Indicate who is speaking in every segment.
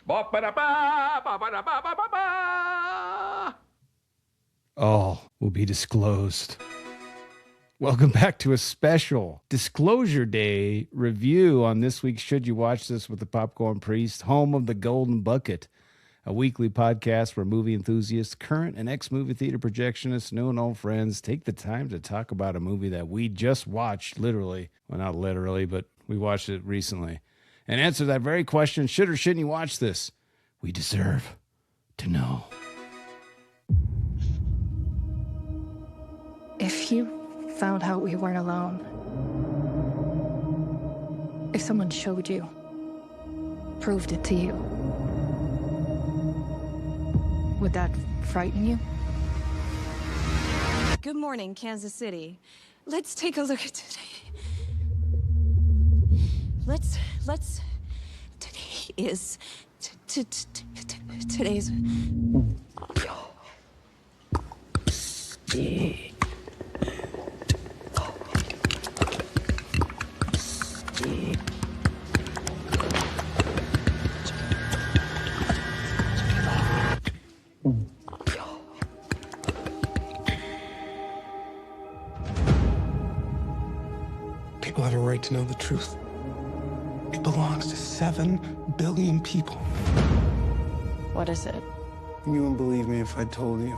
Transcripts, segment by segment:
Speaker 1: All will be disclosed. Welcome back to a special Disclosure Day review on this week's Should You Watch This with the Popcorn Priest, home of the Golden Bucket, a weekly podcast where movie enthusiasts, current and ex-movie theater projectionists, new and old friends take the time to talk about a movie that we just watched, literally. Well, not literally, but we watched it recently. And answer that very question, should or shouldn't you watch this? We deserve to know.
Speaker 2: If you found out we weren't alone, if someone showed you, proved it to you, would that frighten you?
Speaker 3: Good morning, Kansas City. Let's take a look at today. Today is today's.
Speaker 4: People have a right to know the truth. It belongs to 7 billion people.
Speaker 2: What is it?
Speaker 4: You wouldn't believe me if I told you.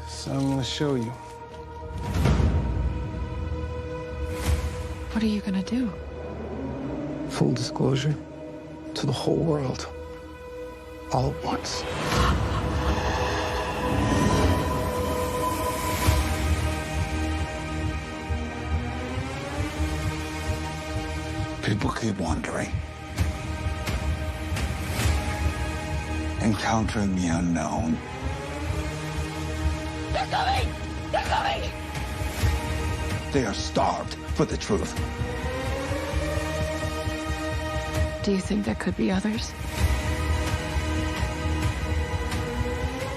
Speaker 4: So I'm gonna show you.
Speaker 2: What are you gonna do?
Speaker 4: Full disclosure to the whole world. All at once.
Speaker 5: People keep wondering. Encountering the unknown. They're coming! They're coming! They are starved for the truth.
Speaker 2: Do you think there could be others?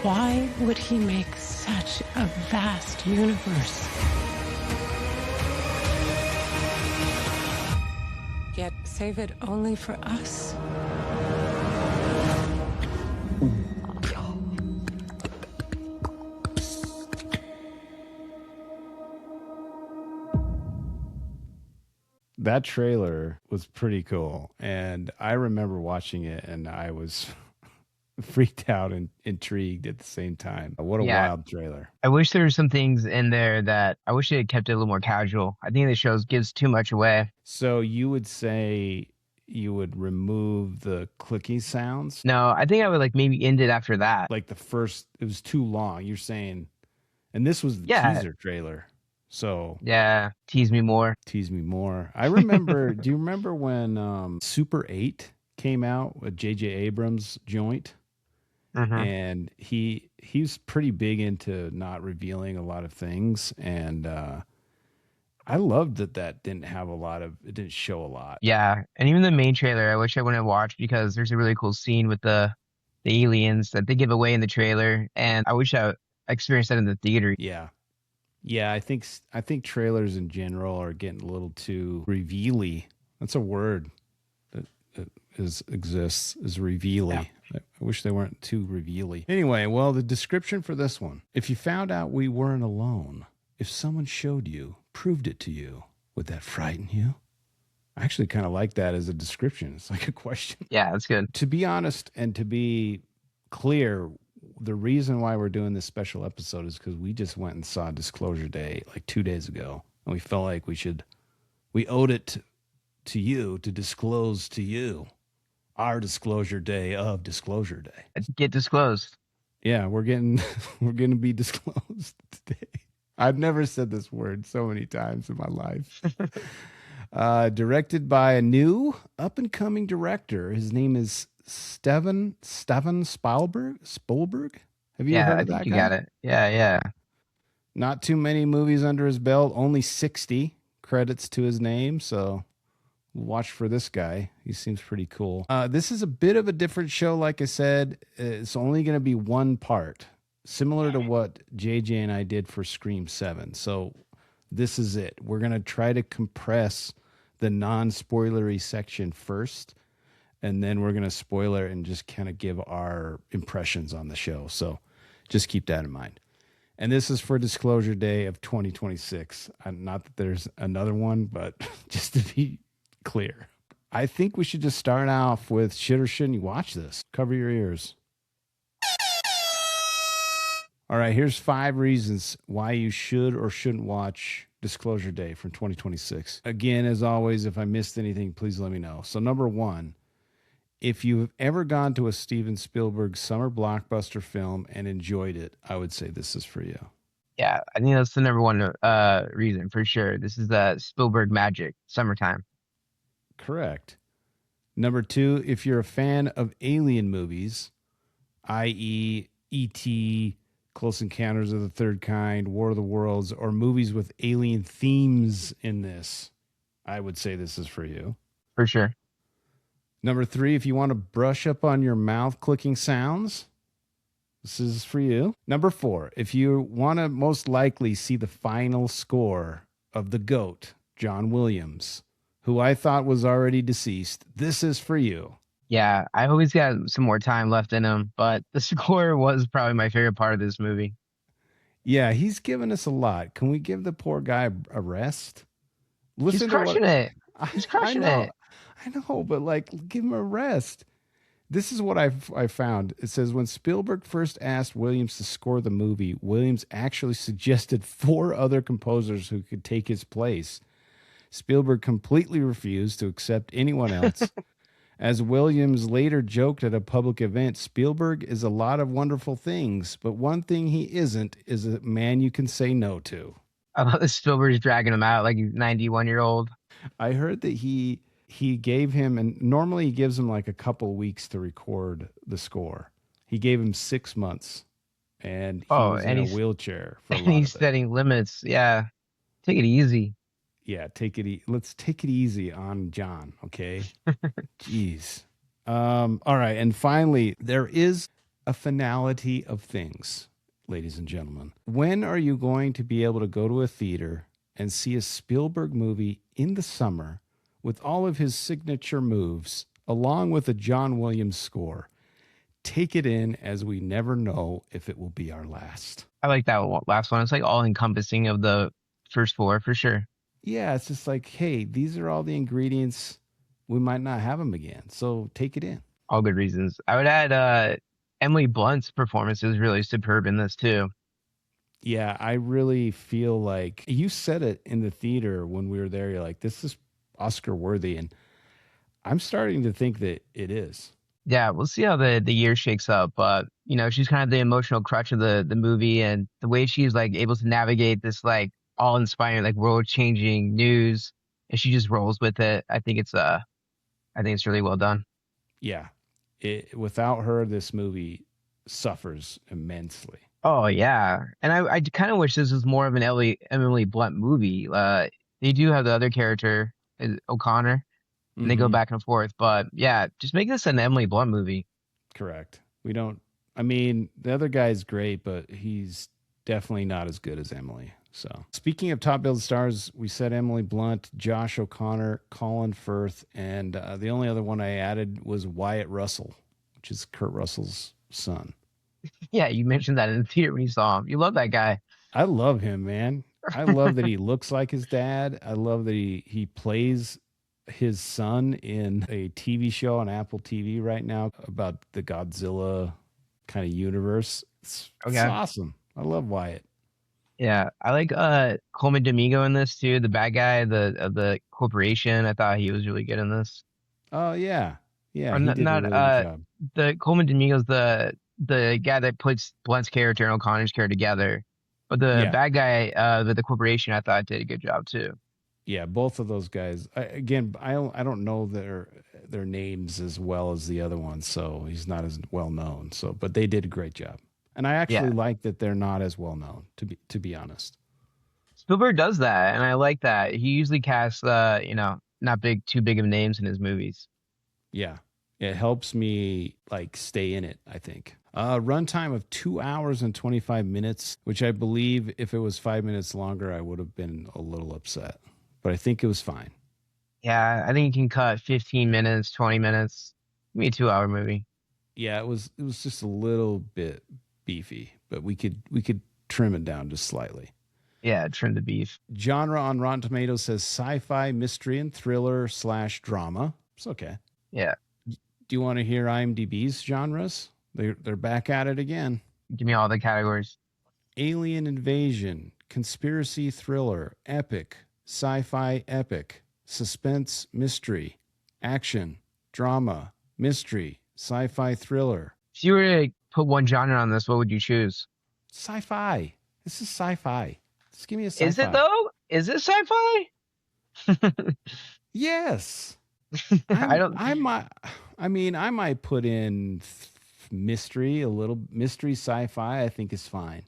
Speaker 6: Why would he make such a vast universe? Yet save it only for us?
Speaker 1: That trailer was pretty cool. And I remember watching it and I was freaked out and intrigued at the same time. What a wild trailer.
Speaker 7: I wish there were some things in there that I wish they had kept it a little more casual. I think the show gives too much away.
Speaker 1: So you would say you would remove the clicky sounds?
Speaker 7: No, I think I would like maybe end it after that.
Speaker 1: Like the first, it was too long. You're saying, and this was the teaser trailer. So
Speaker 7: yeah, tease me more.
Speaker 1: Tease me more. I remember, do you remember when Super 8 came out with J.J. Abrams' joint?
Speaker 7: Mm-hmm.
Speaker 1: And he's pretty big into not revealing a lot of things. And I loved that didn't have a lot of, it didn't show a lot.
Speaker 7: Yeah. And even the main trailer, I wish I wouldn't have watched because there's a really cool scene with the aliens that they give away in the trailer. And I wish I experienced that in the theater.
Speaker 1: Yeah. Yeah, I think trailers in general are getting a little too reveal-y. That's a word that exists, is reveal-y. Yeah. I wish they weren't too reveal-y. Anyway, well, the description for this one. If you found out we weren't alone, if someone showed you, proved it to you, would that frighten you? I actually kind of like that as a description. It's like a question.
Speaker 7: Yeah, that's good.
Speaker 1: To be honest and to be clear, the reason why we're doing this special episode is because we just went and saw Disclosure Day like 2 days ago. And we felt like we owed it to you to disclose to you our Disclosure Day of Disclosure Day.
Speaker 7: Let's get disclosed.
Speaker 1: Yeah, we're going to be disclosed today. I've never said this word so many times in my life. Directed by a new up-and-coming director. His name is Steven Spielberg. Have you heard of that guy?
Speaker 7: I think you got it. Yeah.
Speaker 1: Not too many movies under his belt. Only 60 credits to his name. So watch for this guy. He seems pretty cool. This is a bit of a different show. Like I said, it's only going to be one part, similar to what JJ and I did for Scream 7. So this is it. We're going to try to compress the non-spoilery section first. and then we're going to spoil it and just kind of give our impressions on the show. So just keep that in mind. And this is for Disclosure Day of 2026. Not that there's another one, but just to be clear. I think we should just start off with should or shouldn't you watch this? Cover your ears. All right, here's 5 reasons why you should or shouldn't watch Disclosure Day from 2026. Again, as always, if I missed anything, please let me know. So number 1, if you've ever gone to a Steven Spielberg summer blockbuster film and enjoyed it, I would say this is for you.
Speaker 7: Yeah, I think that's the number one reason for sure. This is the Spielberg magic, summertime.
Speaker 1: Correct. Number 2, if you're a fan of alien movies, i.e. E.T., Close Encounters of the Third Kind, War of the Worlds, or movies with alien themes in this, I would say this is for you.
Speaker 7: For sure.
Speaker 1: Number 3, if you want to brush up on your mouth clicking sounds, this is for you. Number 4, if you want to most likely see the final score of the GOAT, John Williams, who I thought was already deceased, this is for you.
Speaker 7: Yeah, I hope he's got some more time left in him, but the score was probably my favorite part of this movie.
Speaker 1: Yeah, he's given us a lot. Can we give the poor guy a rest?
Speaker 7: He's crushing it. He's crushing it.
Speaker 1: I know, but like, give him a rest. This is what I found. It says when Spielberg first asked Williams to score the movie, Williams actually suggested 4 other composers who could take his place. Spielberg completely refused to accept anyone else. As Williams later joked at a public event, Spielberg is a lot of wonderful things, but one thing he isn't is a man you can say no to.
Speaker 7: I love that Spielberg's dragging him out like he's 91-year-old.
Speaker 1: I heard that he gave him, and normally he gives him like a couple weeks to record the score. He gave him 6 months, and he was in a wheelchair for a lot
Speaker 7: and he's
Speaker 1: of it.
Speaker 7: setting limits. Yeah, take it easy.
Speaker 1: Yeah, let's take it easy on John, okay? Jeez. All right, and finally, there is a finality of things, ladies and gentlemen. When are you going to be able to go to a theater and see a Spielberg movie in the summer with all of his signature moves, along with a John Williams score? Take it in, as we never know if it will be our last.
Speaker 7: I like that last one. It's like all encompassing of the first 4 for sure.
Speaker 1: Yeah, it's just like, hey, these are all the ingredients. We might not have them again, so take it in.
Speaker 7: All good reasons. I would add Emily Blunt's performance is really superb in this too.
Speaker 1: Yeah, I really feel like you said it in the theater when we were there. You're like, this is Oscar worthy. And I'm starting to think that it is.
Speaker 7: Yeah, we'll see how the year shakes up. But, you know, she's kind of the emotional crutch of the movie, and the way she's like able to navigate this like all inspiring, like world changing news, and she just rolls with it. I think it's really well done.
Speaker 1: Yeah. Without her, this movie suffers immensely.
Speaker 7: Oh yeah. And I kind of wish this was more of an Emily Blunt movie. They do have the other character, O'Connor, and they go back and forth. But yeah, just make this an Emily Blunt movie.
Speaker 1: Correct. I mean, the other guy's great, but he's definitely not as good as Emily. So speaking of top billed stars, we said Emily Blunt, Josh O'Connor, Colin Firth, and the only other one I added was Wyatt Russell, which is Kurt Russell's son.
Speaker 7: Yeah, you mentioned that in the theater when you saw him. You love that guy.
Speaker 1: I love him, man. I love that he looks like his dad. I love that he plays his son in a TV show on Apple TV right now about the Godzilla kind of universe. It's awesome. I love Wyatt.
Speaker 7: Yeah, I like Coleman Domingo in this too, the bad guy of the corporation. I thought he was really good in this.
Speaker 1: Oh yeah, yeah.
Speaker 7: Or
Speaker 1: He did a really good job.
Speaker 7: The Coleman Domingo's the guy that puts Blunt's character and O'Connor's character together. But the bad guy with the corporation, I thought did a good job too.
Speaker 1: Yeah, both of those guys. I don't know their names as well as the other ones, so he's not as well known. So, but they did a great job. And I actually like that they're not as well known, to be honest.
Speaker 7: Spielberg does that, and I like that. He usually casts, not too big of names in his movies.
Speaker 1: Yeah, it helps me like stay in it, I think. Runtime of 2 hours and 25 minutes, which I believe if it was 5 minutes longer, I would have been a little upset. But I think it was fine.
Speaker 7: Yeah, I think you can cut 15 minutes, 20 minutes. Maybe a 2 hour movie.
Speaker 1: Yeah, it was just a little bit beefy, but we could trim it down just slightly.
Speaker 7: Yeah, trim the beef.
Speaker 1: Genre on Rotten Tomatoes says sci-fi, mystery, and thriller / drama. It's okay.
Speaker 7: Yeah.
Speaker 1: Do you want to hear IMDb's genres? They're back at it again.
Speaker 7: Give me all the categories.
Speaker 1: Alien invasion, conspiracy thriller, epic, sci-fi epic, suspense mystery, action, drama, mystery, sci-fi thriller.
Speaker 7: If you were to put one genre on this, what would you choose?
Speaker 1: Sci-fi. This is sci-fi. Just give me a sci-fi.
Speaker 7: Is it though? Is it sci-fi?
Speaker 1: Yes.
Speaker 7: I
Speaker 1: might put in mystery, a little mystery sci-fi, I think is fine.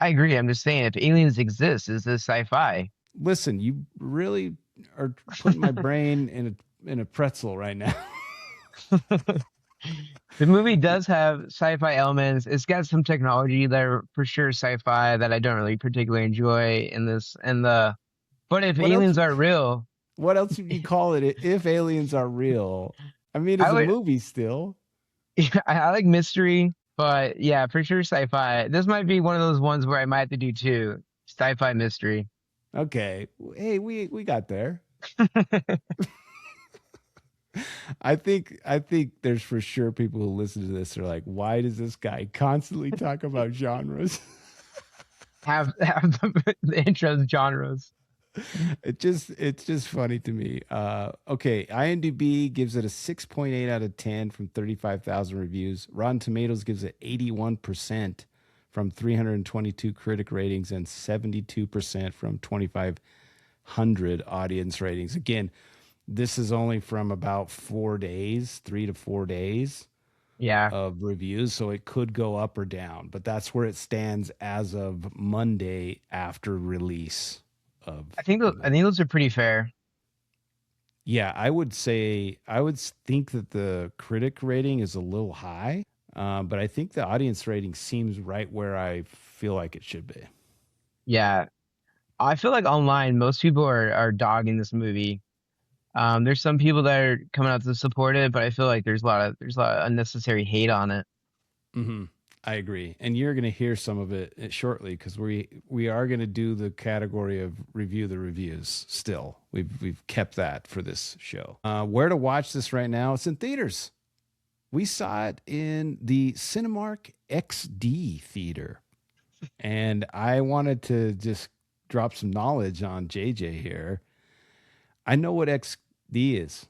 Speaker 7: I agree. I'm just saying, if aliens exist, is this sci-fi?
Speaker 1: Listen, you really are putting my brain in a pretzel right now.
Speaker 7: The movie does have sci-fi elements. It's got some technology that are for sure sci-fi that I don't really particularly enjoy in this. But if aliens are real,
Speaker 1: what else would you call it if aliens are real? I mean, it's a movie still.
Speaker 7: I like mystery, but yeah, for sure sci-fi. This might be one of those ones where I might have to do two. Sci-fi mystery.
Speaker 1: Okay. Hey, we got there. I think there's for sure people who listen to this are like, why does this guy constantly talk about genres?
Speaker 7: have the intro genres.
Speaker 1: It's just funny to me. Okay, IMDb gives it a 6.8 out of 10 from 35,000 reviews. Rotten Tomatoes gives it 81% from 322 critic ratings and 72% from 2,500 audience ratings. Again, this is only from about 4 days, 3 to 4 days of reviews, so it could go up or down, but that's where it stands as of Monday after release.
Speaker 7: I think those are pretty fair.
Speaker 1: Yeah, I would think that the critic rating is a little high, but I think the audience rating seems right where I feel like it should be.
Speaker 7: Yeah, I feel like online most people are dogging this movie. There's some people that are coming out to support it, but I feel like there's a lot of unnecessary hate on it.
Speaker 1: Mm-hmm. I agree, and you're going to hear some of it shortly because we are going to do the category of review the reviews. Still, we've kept that for this show. Where to watch this right now? It's in theaters. We saw it in the Cinemark XD theater, and I wanted to just drop some knowledge on JJ here. I know what XD is.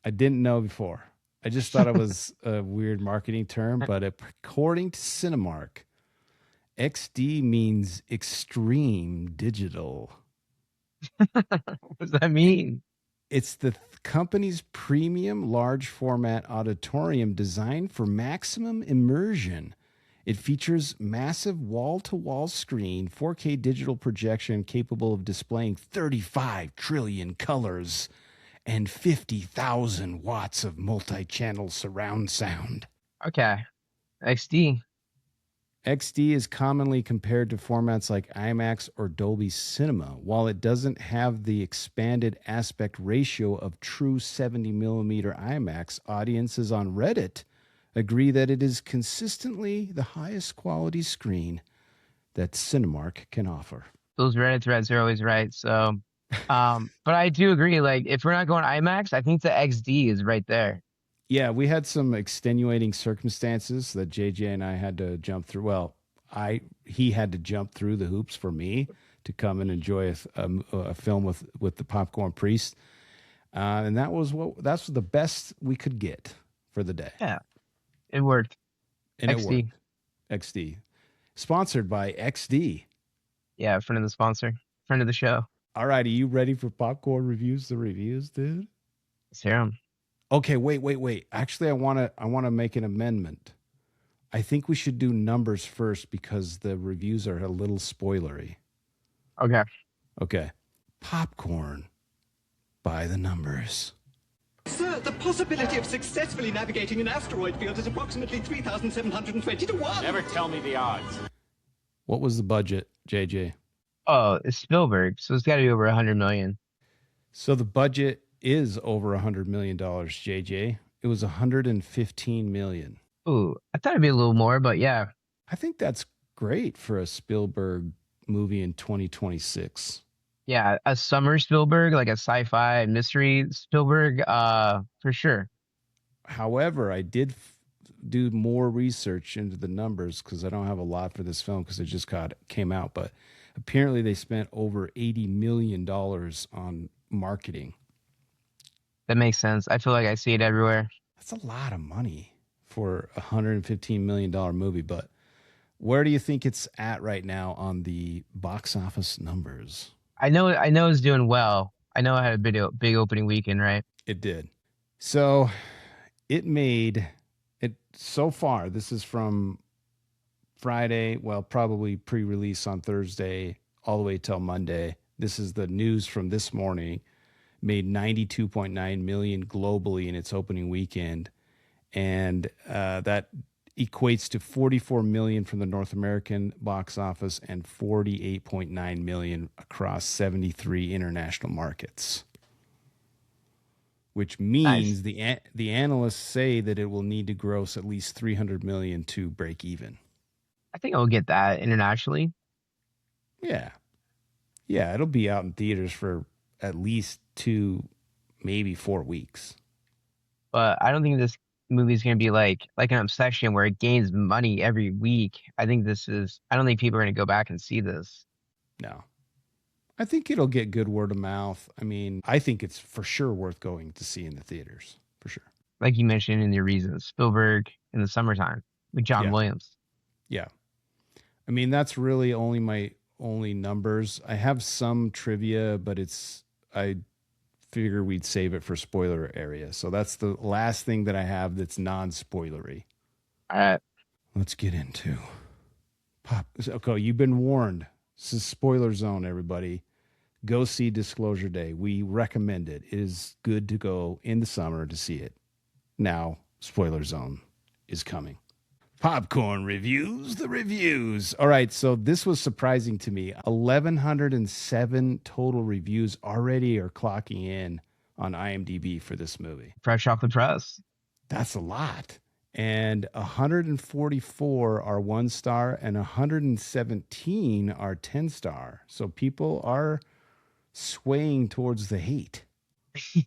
Speaker 1: I didn't know before. I just thought it was a weird marketing term, but according to Cinemark, XD means extreme digital.
Speaker 7: What does that mean?
Speaker 1: It's the company's premium large format auditorium designed for maximum immersion. It features massive wall-to-wall screen, 4K digital projection capable of displaying 35 trillion colors and 50,000 watts of multi-channel surround sound.
Speaker 7: Okay. XD.
Speaker 1: XD is commonly compared to formats like IMAX or Dolby Cinema. While it doesn't have the expanded aspect ratio of true 70mm IMAX, audiences on Reddit agree that it is consistently the highest quality screen that Cinemark can offer.
Speaker 7: Those Reddit threads are always right. So, but I do agree. Like, if we're not going IMAX, I think the XD is right there.
Speaker 1: Yeah, we had some extenuating circumstances that JJ and I had to jump through. Well, he had to jump through the hoops for me to come and enjoy a film with the Popcorn Priest, and that's the best we could get for the day.
Speaker 7: Yeah, it worked.
Speaker 1: And
Speaker 7: XD.
Speaker 1: It worked. XD, sponsored by XD.
Speaker 7: Yeah, friend of the sponsor, friend of the show.
Speaker 1: All right, are you ready for Popcorn Reviews? The reviews, dude.
Speaker 7: Let's hear 'em.
Speaker 1: Okay, wait. Actually, I want to make an amendment. I think we should do numbers first because the reviews are a little spoilery. Okay. Popcorn by the numbers.
Speaker 8: Sir, the possibility of successfully navigating an asteroid field is approximately 3,720 to 1.
Speaker 9: Never tell me the odds.
Speaker 1: What was the budget, JJ?
Speaker 7: Oh, it's Spielberg, so it's got to be over $100 million.
Speaker 1: So the budget is over $100 million, JJ. It was 115 million.
Speaker 7: Ooh, I thought it'd be a little more, but yeah.
Speaker 1: I think that's great for a Spielberg movie in 2026.
Speaker 7: Yeah, a summer Spielberg, like a sci-fi mystery Spielberg, for sure.
Speaker 1: However, I did do more research into the numbers because I don't have a lot for this film because it just came out. But apparently, they spent over $80 million on marketing.
Speaker 7: That makes sense. I feel like I see it everywhere.
Speaker 1: That's a lot of money for a $115 million movie. But where do you think it's at right now on the box office numbers?
Speaker 7: I know it's doing well. I know it had a big opening weekend, right?
Speaker 1: It did. So it made it so far. This is from Friday, well, probably pre-release on Thursday, all the way till Monday. This is the news from this morning. Made 92.9 million globally in its opening weekend, and that equates to 44 million from the North American box office and 48.9 million across 73 international markets. Which means
Speaker 7: Nice.
Speaker 1: the analysts say that it will need to gross at least 300 million to break even.
Speaker 7: I think I'll get that internationally.
Speaker 1: Yeah. Yeah, it'll be out in theaters for at least 2, maybe 4 weeks.
Speaker 7: But I don't think this movie is going to be like an obsession where it gains money every week. I don't think people are going to go back and see this.
Speaker 1: No. I think it'll get good word of mouth. I mean, I think it's for sure worth going to see in the theaters, for sure.
Speaker 7: Like you mentioned in your reasons, Spielberg in the summertime with John Williams.
Speaker 1: Yeah. I mean, that's really only my only numbers. I have some trivia, but I figure we'd save it for spoiler area. So that's the last thing that I have that's non-spoilery.
Speaker 7: All right.
Speaker 1: Let's get into Pop. Okay, you've been warned. This is spoiler zone, everybody. Go see Disclosure Day. We recommend it. It is good to go in the summer to see it. Now, spoiler zone is coming. Popcorn reviews, the reviews. All right, so this was surprising to me. 1,107 total reviews already are clocking in on IMDb for this movie.
Speaker 7: Fresh off the press.
Speaker 1: That's a lot. And 144 are 1-star and 117 are 10-star. So people are swaying towards the hate.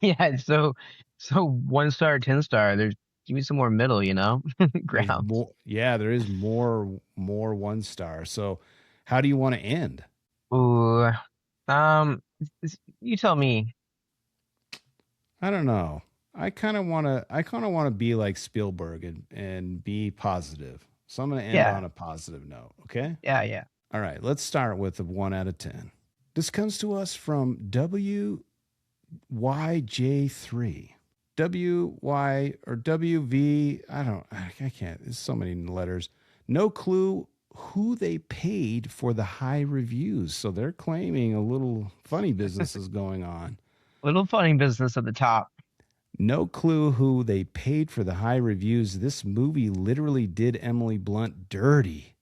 Speaker 7: Yeah, so 1-star, 10-star. Give me some more middle, ground.
Speaker 1: There is more 1-star. So how do you want to end?
Speaker 7: Ooh, you tell me.
Speaker 1: I don't know. I kind of want to be like Spielberg and be positive. So I'm going to end on a positive note. Okay.
Speaker 7: Yeah.
Speaker 1: All right. Let's start with a 1 out of 10. This comes to us from WYJ3. WY or WV, I can't. There's so many letters. No clue who they paid for the high reviews. So they're claiming a little funny business is going on.
Speaker 7: Little funny business at the top.
Speaker 1: No clue who they paid for the high reviews. This movie literally did Emily Blunt dirty.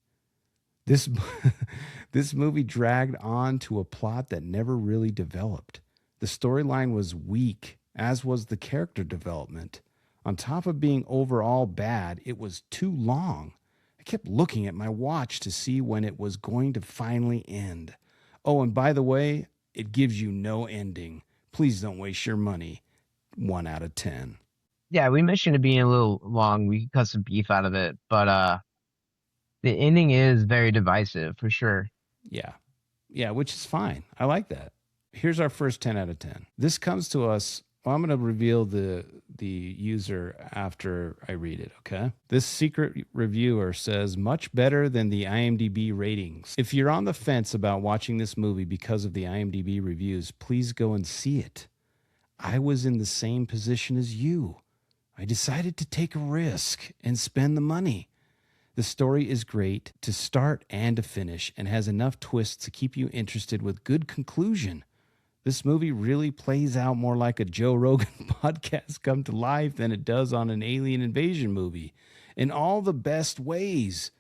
Speaker 1: This movie dragged on to a plot that never really developed. The storyline was weak, as was the character development. On top of being overall bad, it was too long. I kept looking at my watch to see when it was going to finally end. Oh, and by the way, it gives you no ending. Please don't waste your money. 1 out of 10.
Speaker 7: Yeah, we mentioned it being a little long. We could cut some beef out of it, but the ending is very divisive for sure.
Speaker 1: Yeah, which is fine. I like that. Here's our first 10 out of 10. This comes to us. Well, I'm going to reveal the user after I read it, okay? This secret reviewer says, much better than the IMDb ratings. If you're on the fence about watching this movie because of the IMDb reviews, please go and see it. I was in the same position as you. I decided to take a risk and spend the money. The story is great to start and to finish and has enough twists to keep you interested with good conclusion. This movie really plays out more like a Joe Rogan podcast come to life than it does on an alien invasion movie. In all the best ways.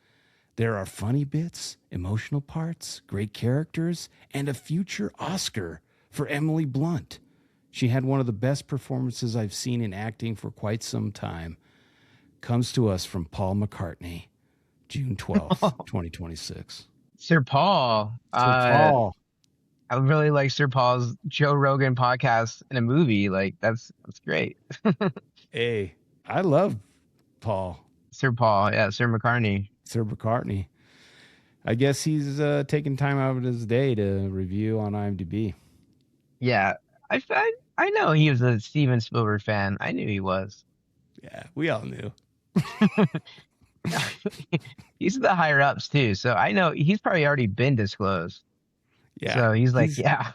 Speaker 1: There are funny bits, emotional parts, great characters, and a future Oscar for Emily Blunt. She had one of the best performances I've seen in acting for quite some time. Comes to us from Paul McCartney, June 12th, 2026.
Speaker 7: Sir Paul.
Speaker 1: Sir Paul.
Speaker 7: I really like Sir Paul's Joe Rogan podcast in a movie. Like that's great.
Speaker 1: Hey, I love Paul.
Speaker 7: Sir Paul, yeah, Sir McCartney.
Speaker 1: Sir McCartney. I guess he's taking time out of his day to review on IMDb.
Speaker 7: Yeah, I know he was a Steven Spielberg fan. I knew he was.
Speaker 1: Yeah, we all knew.
Speaker 7: He's the higher ups too, so I know he's probably already been disclosed.
Speaker 1: Yeah.
Speaker 7: So he's like, yeah,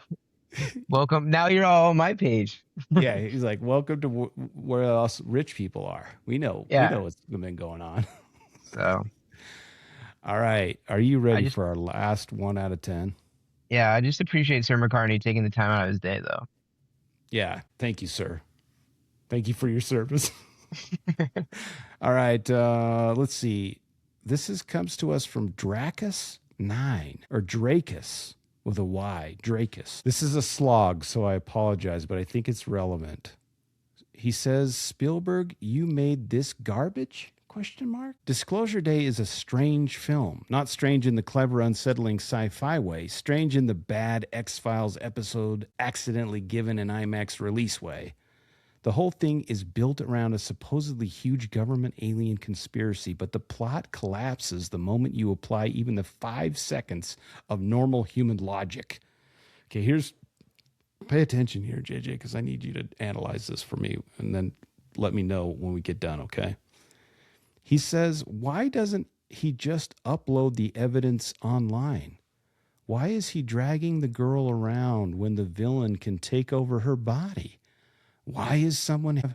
Speaker 7: welcome. Now you're all on my page.
Speaker 1: Yeah, he's like, welcome to where else rich people are. We know what's been going on.
Speaker 7: So,
Speaker 1: all right, are you ready for our last 1 out of 10?
Speaker 7: Yeah, I just appreciate Sir McCartney taking the time out of his day, though.
Speaker 1: Yeah, thank you, sir. Thank you for your service. All right, let's see. This comes to us from Dracus9 or Dracus with a Y. Dracus. This is a slog, so I apologize, but I think it's relevant. He says, Spielberg, you made this garbage? ? Disclosure Day is a strange film. Not strange in the clever, unsettling sci-fi way. Strange in the bad X-Files episode accidentally given an IMAX release way. The whole thing is built around a supposedly huge government alien conspiracy, but the plot collapses the moment you apply even the 5 seconds of normal human logic. Okay, pay attention here, JJ, because I need you to analyze this for me and then let me know when we get done, okay? He says, why doesn't he just upload the evidence online? Why is he dragging the girl around when the villain can take over her body? Why is someone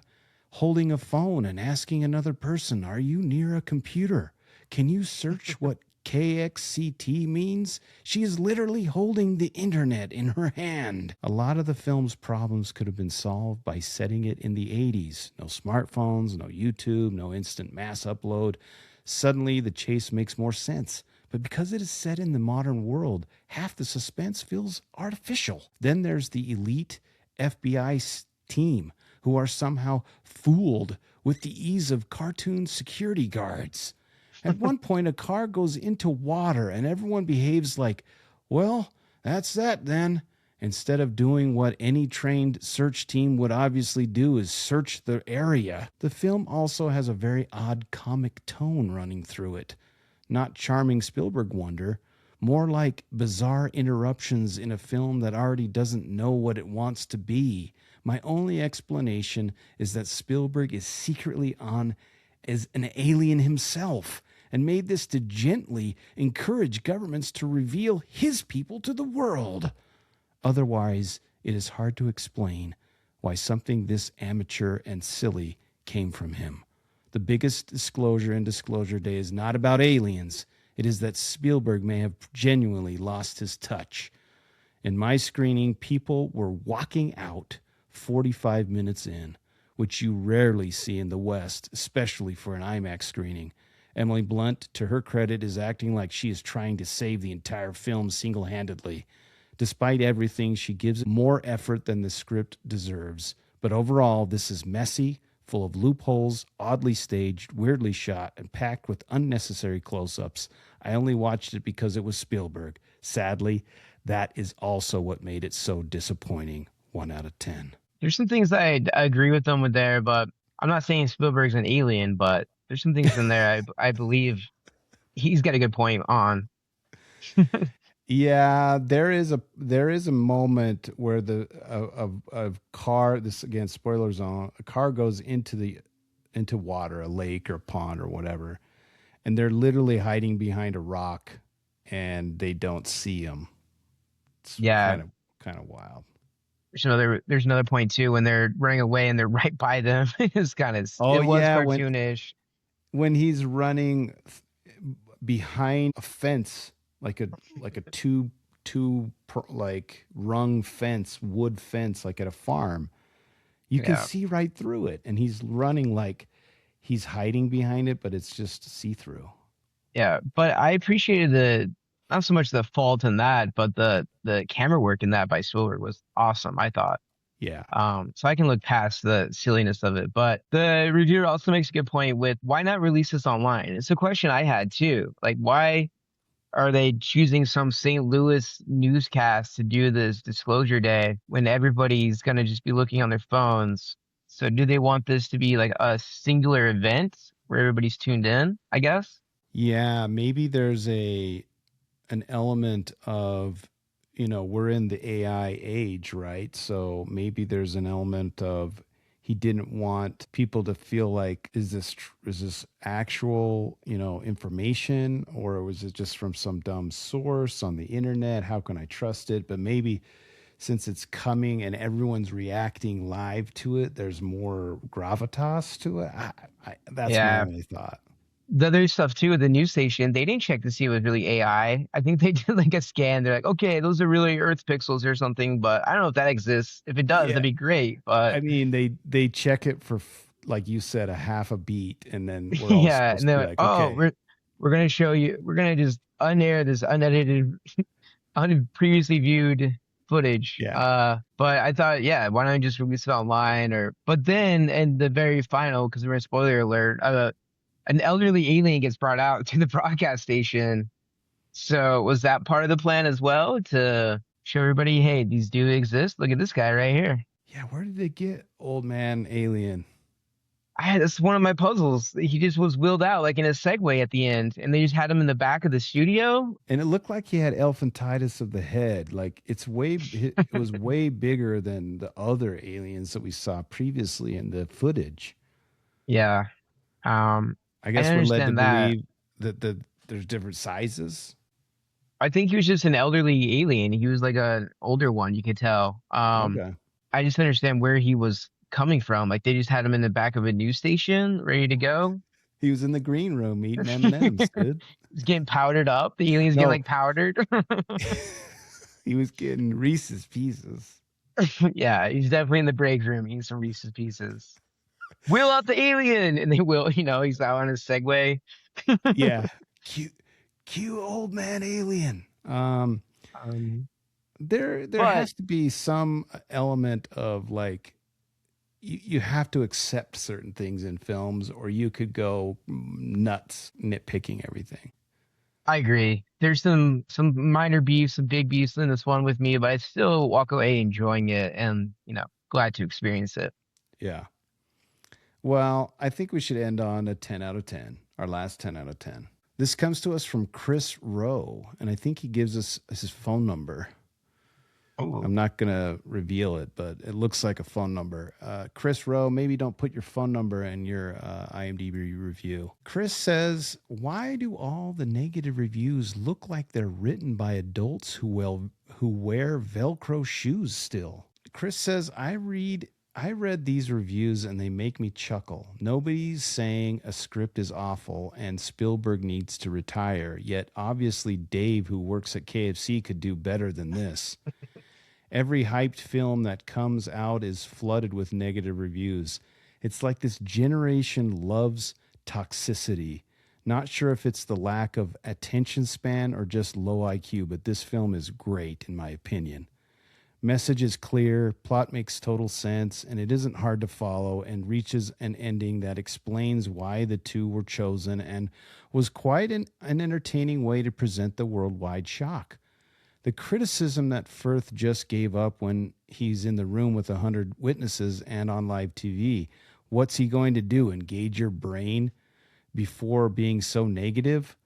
Speaker 1: holding a phone and asking another person, are you near a computer? Can you search what KXCT means? She is literally holding the internet in her hand. A lot of the film's problems could have been solved by setting it in the 80s. No smartphones, no YouTube, no instant mass upload. Suddenly, the chase makes more sense. But because it is set in the modern world, half the suspense feels artificial. Then there's the elite FBI team who are somehow fooled with the ease of cartoon security guards. At one point, a car goes into water and everyone behaves like, well, that's that then. Instead of doing what any trained search team would obviously do is search the area. The film also has a very odd comic tone running through it. Not charming Spielberg wonder, more like bizarre interruptions in a film that already doesn't know what it wants to be. My only explanation is that Spielberg is secretly on as an alien himself and made this to gently encourage governments to reveal his people to the world. Otherwise, it is hard to explain why something this amateur and silly came from him. The biggest disclosure in Disclosure Day is not about aliens. It is that Spielberg may have genuinely lost his touch. In my screening, people were walking out 45 minutes in, which you rarely see in the West, especially for an IMAX screening. Emily Blunt, to her credit, is acting like she is trying to save the entire film single-handedly. Despite everything, she gives more effort than the script deserves. But overall, this is messy, full of loopholes, oddly staged, weirdly shot, and packed with unnecessary close-ups. I only watched it because it was Spielberg. Sadly, that is also what made it so disappointing. 1 out of 10.
Speaker 7: There's some things that I agree with them with there, but I'm not saying Spielberg's an alien, but there's some things in there I believe he's got a good point on.
Speaker 1: Yeah, there is a moment where a car, this again spoiler zone, a car goes into water, a lake or a pond or whatever, and they're literally hiding behind a rock and they don't see them. It's kind of wild.
Speaker 7: There's another point too when they're running away and they're right by them. It's kind of cartoonish.
Speaker 1: When he's running behind a fence, like a two like rung fence, wood fence, like at a farm, you can see right through it, and he's running like he's hiding behind it, but it's just see through.
Speaker 7: Yeah, but I appreciated not so much the fault in that, but the camera work in that by Spielberg was awesome, I thought.
Speaker 1: Yeah.
Speaker 7: So I can look past the silliness of it. But the reviewer also makes a good point with why not release this online? It's a question I had too. Like, why are they choosing some St. Louis newscast to do this disclosure day when everybody's going to just be looking on their phones? So do they want this to be like a singular event where everybody's tuned in, I guess?
Speaker 1: Yeah, maybe there's an element of, we're in the AI age, right? So maybe there's an element of he didn't want people to feel like, is this actual, information, or was it just from some dumb source on the internet? How can I trust it? But maybe since it's coming and everyone's reacting live to it, there's more gravitas to it. That's my
Speaker 7: Yeah.
Speaker 1: only thought.
Speaker 7: The other stuff too with the news station, they didn't check to see it was really AI. I think they did like a scan. They're like, okay, those are really Earth pixels or something, but I don't know if that exists. If it does,
Speaker 1: Yeah.
Speaker 7: that'd be great. But
Speaker 1: I mean, they check it for like you said, a half a beat, and then we're all
Speaker 7: yeah,
Speaker 1: supposed
Speaker 7: and
Speaker 1: to
Speaker 7: they're
Speaker 1: be
Speaker 7: like,
Speaker 1: like,
Speaker 7: oh,
Speaker 1: okay,
Speaker 7: we're gonna show you, we're gonna just unair this unedited, previously viewed footage.
Speaker 1: yeah,
Speaker 7: But I thought, yeah, why don't you just release it online? Or but then in the very final, because we're in spoiler alert, an elderly alien gets brought out to the broadcast station. So was that part of the plan as well to show everybody, hey, these do exist? Look at this guy right here.
Speaker 1: yeah. Where did they get old man alien?
Speaker 7: That's one of my puzzles. He just was wheeled out like in a Segway at the end, and they just had him in the back of the studio.
Speaker 1: And it looked like he had elephantitis of the head. Like it was way bigger than the other aliens that we saw previously in the footage.
Speaker 7: Yeah.
Speaker 1: I
Speaker 7: I
Speaker 1: guess we're led to
Speaker 7: understand that.
Speaker 1: believe that there's different sizes.
Speaker 7: I think he was just an elderly alien. He was like an older one, you could tell.
Speaker 1: Okay.
Speaker 7: I just understand where he was coming from. Like they just had him in the back of a news station, ready to go.
Speaker 1: He was in the green room eating M&Ms, dude.
Speaker 7: He's getting powdered up. The alien's getting
Speaker 1: No,
Speaker 7: like powdered.
Speaker 1: he was getting Reese's Pieces.
Speaker 7: Yeah, he's definitely in the break room eating some Reese's Pieces. Wheel out the alien, and they will. He's out on his Segway.
Speaker 1: Yeah. Cue old man alien.
Speaker 7: Um,
Speaker 1: There
Speaker 7: but
Speaker 1: has to be some element of like you have to accept certain things in films, or you could go nuts nitpicking everything.
Speaker 7: I agree. There's some minor beefs, some big beefs in this one with me, but I still walk away enjoying it and glad to experience it.
Speaker 1: Yeah. Well, I think we should end on a 10 out of 10, our last 10 out of 10. This comes to us from Chris Rowe, and I think he gives us his phone number.
Speaker 7: Oh,
Speaker 1: I'm not going to reveal it, but it looks like a phone number. Chris Rowe, maybe don't put your phone number in your IMDb review. Chris says, why do all the negative reviews look like they're written by adults who wear Velcro shoes still? Chris says, I read these reviews and they make me chuckle. Nobody's saying a script is awful and Spielberg needs to retire, yet obviously Dave, who works at KFC, could do better than this. Every hyped film that comes out is flooded with negative reviews. It's like this generation loves toxicity. Not sure if it's the lack of attention span or just low IQ, but this film is great in my opinion. Message is clear, plot makes total sense, and it isn't hard to follow and reaches an ending that explains why the two were chosen and was quite an entertaining way to present the worldwide shock. The criticism that Firth just gave up when he's in the room with 100 witnesses and on live TV. What's he going to do? Engage your brain before being so negative?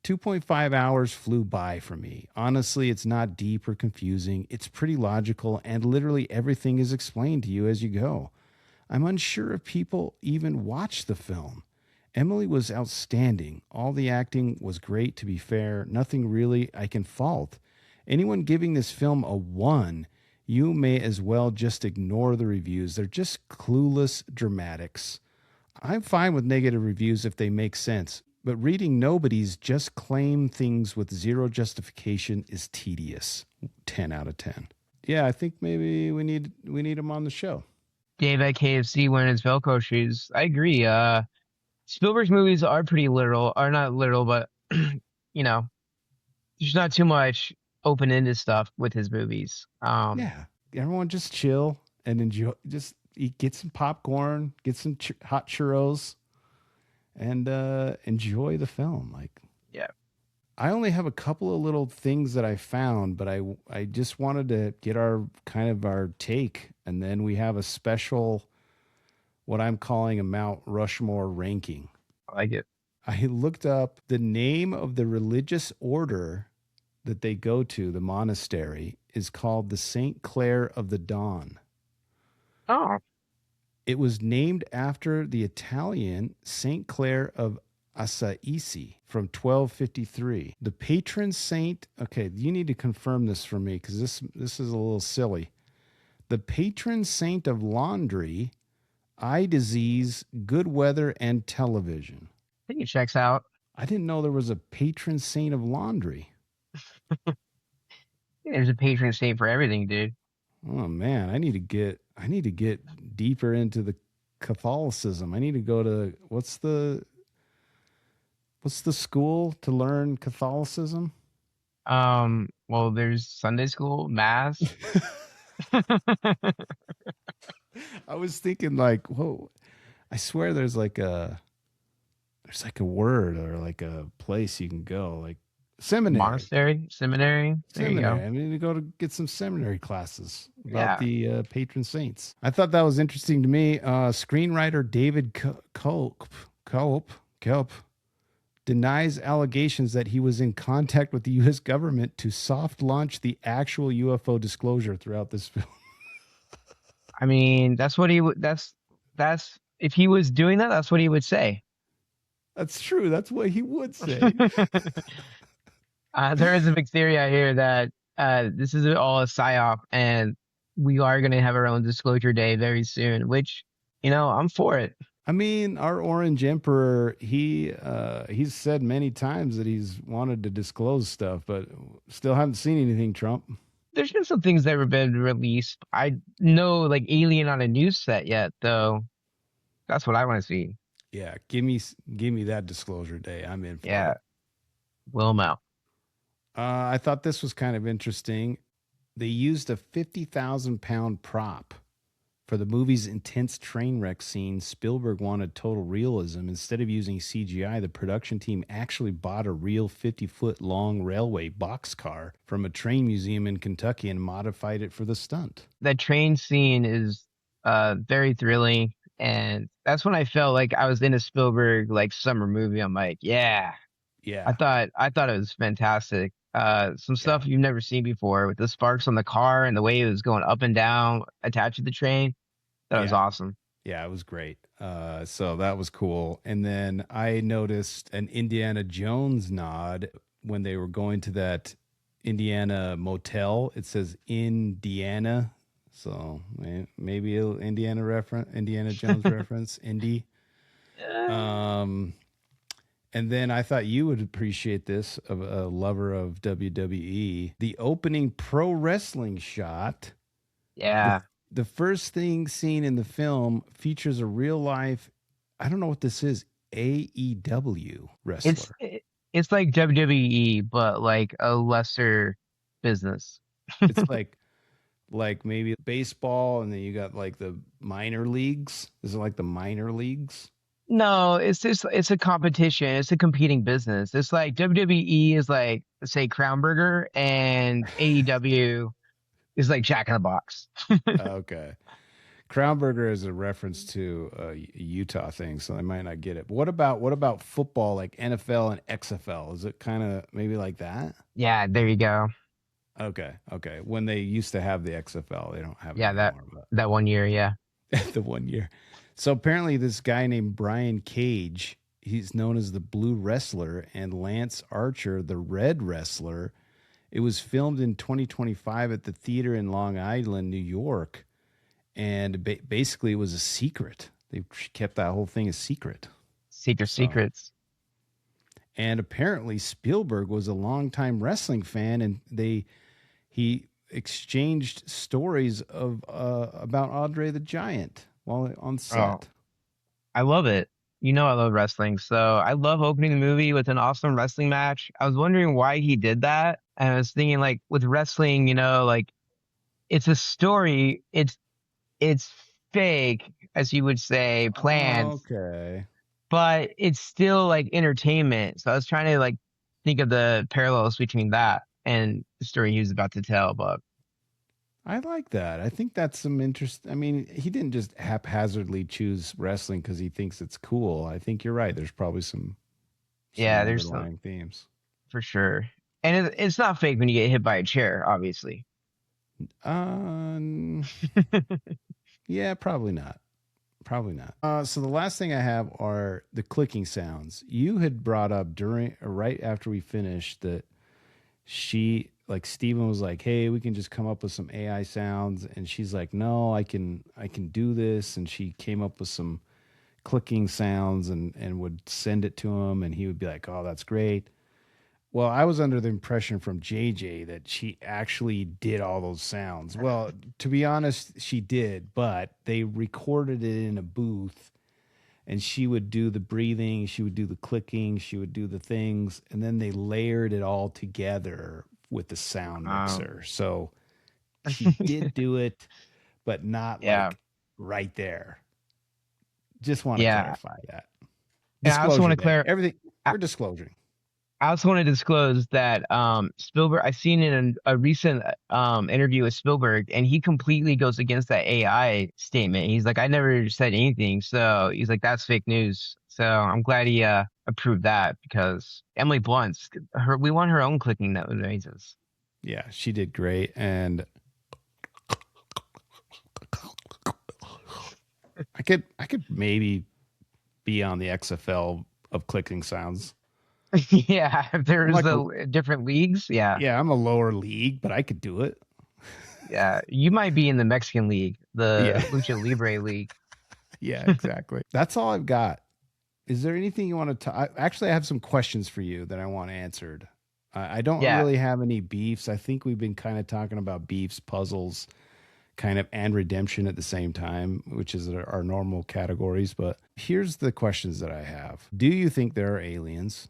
Speaker 1: 2.5 hours flew by for me. Honestly, it's not deep or confusing. It's pretty logical, and literally everything is explained to you as you go. I'm unsure if people even watched the film. Emily was outstanding. All the acting was great, to be fair. Nothing really I can fault. Anyone giving this film a 1, you may as well just ignore the reviews. They're just clueless dramatics. I'm fine with negative reviews if they make sense, but reading nobody's just claim things with zero justification is tedious. 10 out of 10. Yeah, I think maybe we need him on the show.
Speaker 7: Dave at KFC wearing his Velcro shoes. I agree. Spielberg's movies are pretty literal, are not literal, but there's not too much open-ended stuff with his movies.
Speaker 1: Yeah, everyone just chill. and enjoy. Just eat, get some popcorn, get some hot churros, and enjoy the film. Like,
Speaker 7: Yeah.
Speaker 1: I only have a couple of little things that I found, but I just wanted to get our take, and then we have a special, what I'm calling a Mount Rushmore ranking.
Speaker 7: I like it.
Speaker 1: I looked up the name of the religious order that they go to, the monastery, is called the St. Clair of the Dawn.
Speaker 7: Oh.
Speaker 1: It was named after the Italian St. Clair of Assisi from 1253. The patron saint, okay, you need to confirm this for me because this is a little silly. The patron saint of laundry, eye disease, good weather, and television.
Speaker 7: I think it checks out.
Speaker 1: I didn't know there was a patron saint of laundry.
Speaker 7: There's a patron saint for everything, dude.
Speaker 1: Oh man, I need to get deeper into the Catholicism. I need to go to what's the school to learn Catholicism?
Speaker 7: Well, there's Sunday school, mass.
Speaker 1: I was thinking like, whoa, I swear there's like a word or like a place you can go, like seminary.
Speaker 7: Monastery, seminary. There you go.
Speaker 1: I need to go to get some seminary classes about the patron saints. I thought that was interesting to me. Screenwriter David Kelp denies allegations that he was in contact with the U.S. government to soft launch the actual UFO disclosure throughout this film.
Speaker 7: I mean, that's what he would. That's if he was doing that, that's what he would say.
Speaker 1: That's true. That's what he would say.
Speaker 7: There is a big theory out here that this is all a psyop, and we are going to have our own disclosure day very soon. Which, I'm for it.
Speaker 1: I mean, our Orange Emperor, he's said many times that he's wanted to disclose stuff, but still haven't seen anything, Trump.
Speaker 7: There's been some things that have been released. I know, like Alien on a news set yet, though. That's what I want to see.
Speaker 1: Yeah, give me that disclosure day. I'm in for it.
Speaker 7: Will Mel.
Speaker 1: I thought this was kind of interesting. They used a 50,000-pound prop for the movie's intense train wreck scene. Spielberg wanted total realism. Instead of using CGI, the production team actually bought a real 50-foot long railway boxcar from a train museum in Kentucky and modified it for the stunt.
Speaker 7: That train scene is very thrilling, and that's when I felt like I was in a Spielberg like summer movie. I'm like, yeah. I thought it was fantastic. Some stuff you've never seen before with the sparks on the car and the way it was going up and down attached to the train. That was awesome.
Speaker 1: Yeah, it was great. So that was cool. And then I noticed an Indiana Jones nod when they were going to that Indiana motel. It says Indiana. So maybe an Indiana Jones reference, Indy. And then I thought you would appreciate this, of a lover of WWE. The opening pro wrestling shot.
Speaker 7: Yeah.
Speaker 1: The first thing seen in the film features a real life, I don't know what this is, AEW wrestler.
Speaker 7: It's like WWE, but like a lesser business.
Speaker 1: It's like maybe baseball, and then you got like the minor leagues. Is it like the minor leagues?
Speaker 7: No, it's a competition. It's a competing business. It's like WWE is like, let's say, Crown Burger, and AEW is like Jack in the Box.
Speaker 1: Okay. Crown Burger is a reference to a Utah thing, so I might not get it. But what about football, like NFL and XFL? Is it kind of maybe like that?
Speaker 7: Yeah, there you go.
Speaker 1: Okay. When they used to have the XFL, they don't have it anymore.
Speaker 7: That 1 year, yeah.
Speaker 1: The 1 year. So apparently this guy named Brian Cage, he's known as the Blue Wrestler, and Lance Archer, the Red Wrestler. It was filmed in 2025 at the theater in Long Island, New York. And basically it was a secret. They kept that whole thing a secret.
Speaker 7: Secrets.
Speaker 1: And apparently Spielberg was a longtime wrestling fan, and he exchanged stories of about Andre the Giant while on set.
Speaker 7: Oh, I love it. I love wrestling. So I love opening the movie with an awesome wrestling match. I was wondering why he did that. And I was thinking, like, with wrestling, like, it's a story. it's fake, as you would say, planned,
Speaker 1: Okay.
Speaker 7: but it's still like entertainment. So I was trying to like think of the parallels between that and the story he was about to tell. But
Speaker 1: I like that. I think that's some interest. I mean, he didn't just haphazardly choose wrestling because he thinks it's cool. I think you're right. There's probably some
Speaker 7: yeah, there's some
Speaker 1: underlying themes.
Speaker 7: for sure. And it's not fake when you get hit by a chair, obviously.
Speaker 1: Um, yeah, probably not. Probably not. So the last thing I have are the clicking sounds. You had brought up during or right after we finished that like Steven was like, "Hey, we can just come up with some AI sounds," and she's like, "No, I can do this," and she came up with some clicking sounds and would send it to him, and he would be like, "Oh, that's great." Well, I was under the impression from JJ that she actually did all those sounds. Well, to be honest, she did, but they recorded it in a booth and she would do the breathing, she would do the clicking, she would do the things, and then they layered it all together with the sound mixer. So she did do it, but not
Speaker 7: Yeah.
Speaker 1: like right there. Just want to
Speaker 7: Yeah.
Speaker 1: clarify that.
Speaker 7: And I also want to
Speaker 1: Disclosure day. Everything we're disclosing.
Speaker 7: I also want to disclose that Spielberg, I seen in a recent interview with Spielberg, and he completely goes against that AI statement. He's like, I never said anything. So he's like, that's fake news. So I'm glad he approved that because Emily Blunt's we want her own clicking noises.
Speaker 1: Yeah, she did great. And I could maybe be on the XFL of clicking sounds.
Speaker 7: Yeah, if there's
Speaker 1: like,
Speaker 7: different leagues, yeah.
Speaker 1: Yeah, I'm a lower league, but I could do it.
Speaker 7: Yeah, you might be in the Mexican league, the Lucha Libre league.
Speaker 1: Yeah, exactly. That's all I've got. Is there anything you want to actually, I have some questions for you that I want answered. I don't really have any beefs. I think we've been kind of talking about beefs, puzzles, kind of, and redemption at the same time, which is our normal categories. But here's the questions that I have. Do you think there are aliens?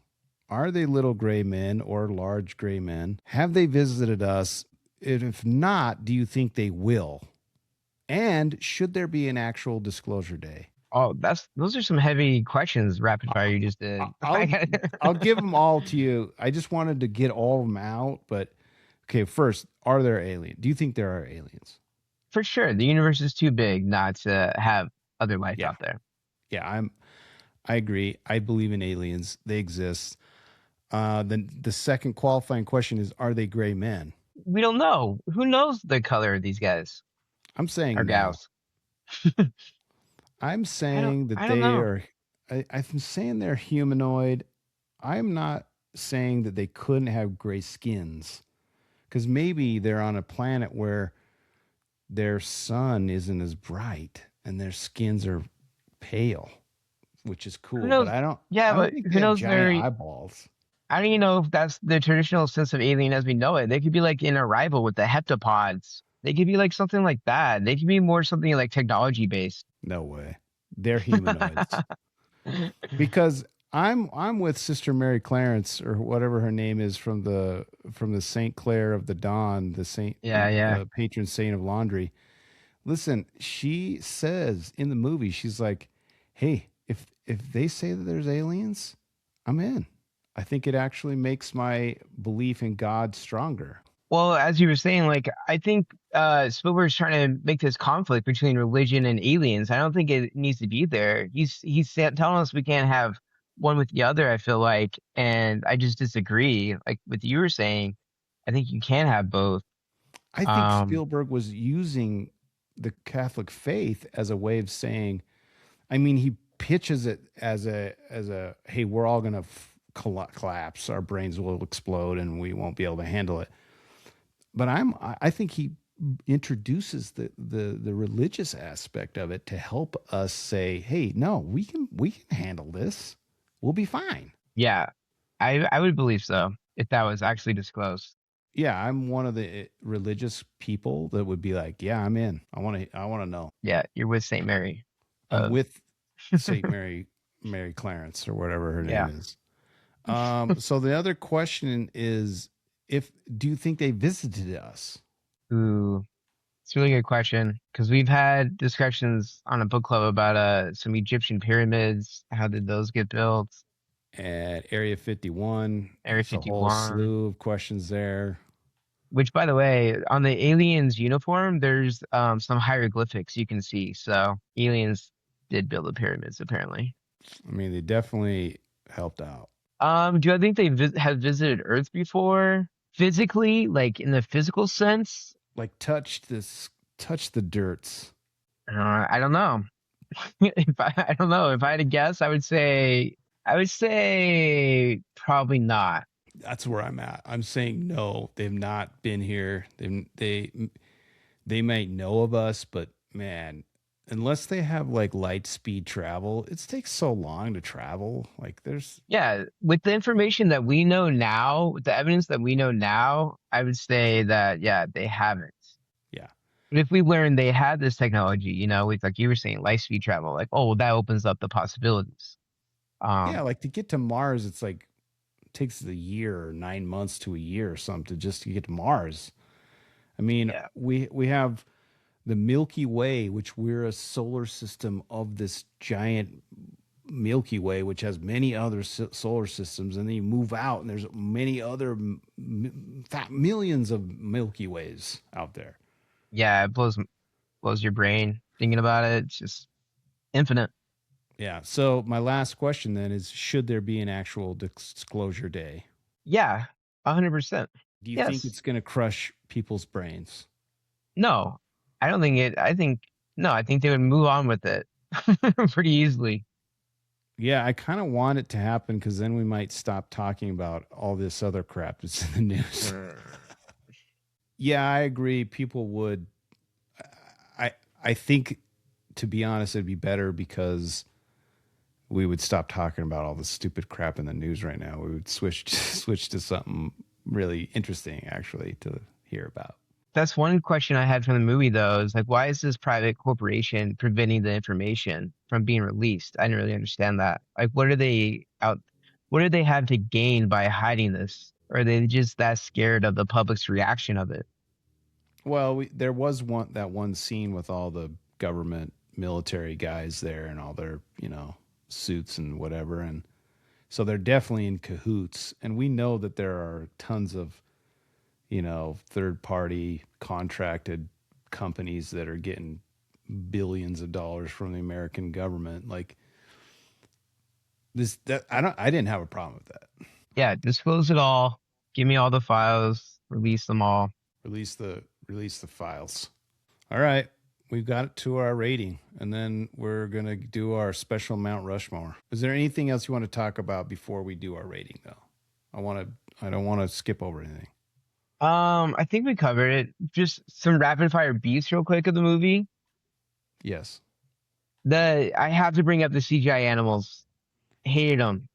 Speaker 1: Are they little gray men or large gray men? Have they visited us? If not, do you think they will? And should there be an actual disclosure day?
Speaker 7: Oh, those are some heavy questions, rapid fire you just did.
Speaker 1: I'll give them all to you. I just wanted to get all of them out. But okay, first, are there aliens? Do you think there are aliens?
Speaker 7: For sure. The universe is too big not to have other life out there.
Speaker 1: Yeah, I agree. I believe in aliens. They exist. Then the second qualifying question is, are they gray men?
Speaker 7: We don't know. Who knows the color of these guys?
Speaker 1: I'm saying
Speaker 7: or gals.
Speaker 1: I'm saying that they are. I'm saying they're humanoid. I'm not saying that they couldn't have gray skins, because maybe they're on a planet where their sun isn't as bright and their skins are pale, which is cool. But I don't.
Speaker 7: Yeah, but
Speaker 1: think
Speaker 7: who
Speaker 1: they have
Speaker 7: knows
Speaker 1: giant eyeballs.
Speaker 7: I don't even know if that's the traditional sense of alien as we know it. They could be like in Arrival with the heptapods. They could be like something like that. They could be more something like technology based.
Speaker 1: No way. They're humanoids. Because I'm with Sister Mary Clarence, or whatever her name is, from the Saint Clair of the Dawn, the saint, the patron saint of laundry. Listen, she says in the movie, she's like, "Hey, if they say that there's aliens, I'm in. I think it actually makes my belief in God stronger."
Speaker 7: Well, as you were saying, like, I think Spielberg's trying to make this conflict between religion and aliens. I don't think it needs to be there. He's telling us we can't have one with the other, I feel like, and I just disagree. Like what you were saying, I think you can have both.
Speaker 1: I think Spielberg was using the Catholic faith as a way of saying, I mean, he pitches it as a hey, we're all going to collapse, our brains will explode, and we won't be able to handle it. But I think he introduces the religious aspect of it to help us say, hey, no, we can handle this. We'll be fine.
Speaker 7: Yeah, I would believe so if that was actually disclosed.
Speaker 1: Yeah, I'm one of the religious people that would be like, yeah, I'm in. I want to know.
Speaker 7: Yeah, you're with Saint Mary.
Speaker 1: I'm with Saint Mary Clarence, or whatever her name is. So the other question is, do you think they visited us?
Speaker 7: Ooh, It's a really good question because we've had discussions on a book club about some Egyptian pyramids. How did those get built?
Speaker 1: At Area 51,
Speaker 7: Area
Speaker 1: there's a whole
Speaker 7: 51.
Speaker 1: slew of questions there.
Speaker 7: Which, by the way, on the aliens' uniform, there's some hieroglyphics you can see. So aliens did build the pyramids, apparently.
Speaker 1: I mean, they definitely helped out.
Speaker 7: Do I think they have visited Earth before? Physically, like in the physical sense?
Speaker 1: Like touch the dirts.
Speaker 7: I don't know. I don't know. If I had to guess, I would say probably not.
Speaker 1: That's where I'm at. I'm saying no, they've not been here. They might know of us, but man, unless they have like light speed travel, it takes so long to travel. Like there's
Speaker 7: Yeah, with the information that we know now, with the evidence that we know now, I would say that yeah, they haven't.
Speaker 1: yeah.
Speaker 7: But if we learn they had this technology, you know, with like you were saying, light speed travel, like oh, well, that opens up the possibilities.
Speaker 1: Yeah, like to get to Mars, it's like takes a year or 9 months to a year or something just to get to Mars. I mean,
Speaker 7: Yeah.
Speaker 1: we have the Milky Way, which we're a solar system of this giant Milky Way, which has many other solar systems, and then you move out, and there's many other millions of Milky Ways out there.
Speaker 7: Yeah, it blows your brain thinking about it. It's just infinite.
Speaker 1: Yeah. So my last question then is: should there be an actual disclosure day?
Speaker 7: Yeah, 100%.
Speaker 1: Do you think
Speaker 7: Yes.
Speaker 1: it's going to crush people's brains?
Speaker 7: No, I don't think it. I think no. I think they would move on with it pretty easily.
Speaker 1: Yeah, I kind of want it to happen because then we might stop talking about all this other crap that's in the news. Yeah, I agree. People would. I think, to be honest, it'd be better because we would stop talking about all the stupid crap in the news right now. We would switch to something really interesting, actually, to hear about.
Speaker 7: That's one question I had from the movie, though, is like, why is this private corporation preventing the information from being released? I didn't really understand that. Like, what are they out? What do they have to gain by hiding this? Or are they just that scared of the public's reaction of it?
Speaker 1: Well, there was one scene with all the government military guys there and all their suits and whatever, and so they're definitely in cahoots. And we know that there are tons of third party contracted companies that are getting billions of dollars from the American government. Like I didn't have a problem with that.
Speaker 7: Yeah, disclose it all. Give me all the files. Release them all.
Speaker 1: Release the files. All right. We've got it to our rating, and then we're going to do our special Mount Rushmore. Is there anything else you want to talk about before we do our rating, though? I don't want to skip over anything.
Speaker 7: I think we covered it. Just some rapid fire beats real quick of the movie.
Speaker 1: Yes.
Speaker 7: I have to bring up the CGI animals. Hated them.